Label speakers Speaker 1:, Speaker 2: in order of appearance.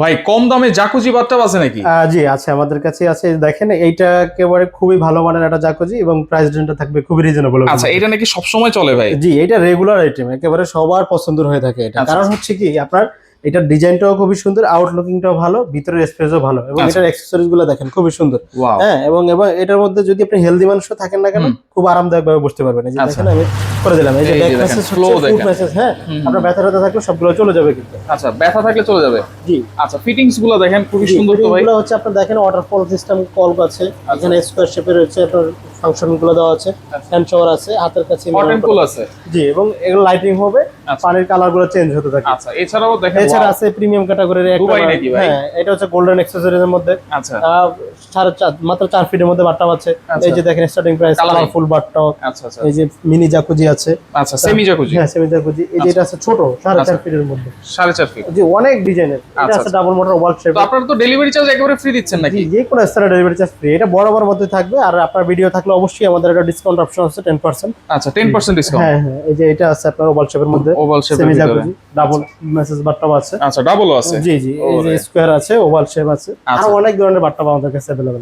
Speaker 1: ভাই কম দামে jacuzzi bathtub আছে নাকি?
Speaker 2: জি আছে, আমাদের কাছে আছে। দেখেন এইটা একেবারে খুবই ভালো মানের একটা জাকুজি এবং প্রাইস রেঞ্জটা থাকবে খুবই রিজনেবল।
Speaker 1: আচ্ছা, এটা নাকি সব সময় চলে ভাই?
Speaker 2: জি, এটা রেগুলার আইটেম, একেবারে সবার পছন্দের হয়ে থাকে এটা। কারণ হচ্ছে কি, আপনার এটার ডিজাইনটাও খুবই সুন্দর, আউটলুকিংটাও ভালো, ভিতরের স্পেসও ভালো, এবং এটার অ্যাকসেসরিজ গুলো দেখেন খুবই সুন্দর। হ্যাঁ, এবং এটার মধ্যে যদি আপনি হেলদি মানুষও থাকেন না কেন, খুব আরামদায়ক ভাবে বসতে পারবেন। এই যে দেখেন আমি করে দিলাম, এই যে ব্যাক ম্যাসেজ, ফুট ম্যাসেজ। হ্যাঁ, আপনার ব্যথা ট্যাথা থাকলে সবগুলো চলে যাবে কিন্তু।
Speaker 1: আচ্ছা, ব্যথা থাকলে চলে যাবে।
Speaker 2: জি।
Speaker 1: আচ্ছা, ফিটিংস গুলো দেখেন খুবই সুন্দর তো ভাই।
Speaker 2: এগুলো হচ্ছে আপনার দেখেন ওয়াটারফল সিস্টেম কল আছে, এখানে স্কয়ার শেপের রয়েছে, আপনার ফাংশন গুলো দেওয়া আছে, হ্যান্ড শাওয়ার আছে, হাতের কাছে
Speaker 1: হট এন্ড কুল আছে।
Speaker 2: জি, এবং এগুলো লাইটিং হবে, পানির কালার গুলো চেঞ্জ হতে থাকে।
Speaker 1: আচ্ছা, এছাড়াও দেখেন,
Speaker 2: এছাড়া আছে প্রিমিয়াম ক্যাটাগরির একটা।
Speaker 1: দুবাই নাকি ভাই?
Speaker 2: হ্যাঁ, এটা হচ্ছে গোল্ডেন অ্যাকসেসরিজ এর মধ্যে।
Speaker 1: আচ্ছা,
Speaker 2: 4.5 মাত্র 4 ফিটের মধ্যে বাথটাব আছে। এই যে দেখেন স্টার্টিং প্রাইস কালারফুল বাথটাব।
Speaker 1: আচ্ছা আচ্ছা,
Speaker 2: এই যে মিনি জাকুজি আছে।
Speaker 1: আচ্ছা, সেমি জাকুজি।
Speaker 2: হ্যাঁ, সেমি জাকুজি। এই যে এটা আছে ছোট 4.5 ফিটের মধ্যে,
Speaker 1: 4.5 ফিট।
Speaker 2: জি, অনেক ডিজাইনের। এটা আছে ডাবল মোটর ওয়াল শেপ।
Speaker 1: তো আপনারা তো ডেলিভারি চার্জ একেবারে ফ্রি দিচ্ছেন নাকি?
Speaker 2: যে কোনো স্থানে ডেলিভারি চার্জ ফ্রি। এটা বরাবর মধ্যে থাকবে, আর আপনার ভিডিও থাকলে অবশ্যই আমাদের একটা ডিসকাউন্ট অপশন আছে 10%।
Speaker 1: আচ্ছা, 10% ডিসকাউন্ট।
Speaker 2: হ্যাঁ হ্যাঁ, এই যে এটা আছে আপনার ওভাল শেপের মধ্যে,
Speaker 1: ওভাল শেপের
Speaker 2: সেমি
Speaker 1: ভিতরে
Speaker 2: জাকুজি, ডাবল মেসেজ বাথটাব আছে।
Speaker 1: আচ্ছা, ডাবলও আছে।
Speaker 2: জি জি, এই যে স্কয়ার আছে, ওভাল শেপ আছে, আর অনেক ধরনের বাথটাব আমাদের কাছে अवेलेबल।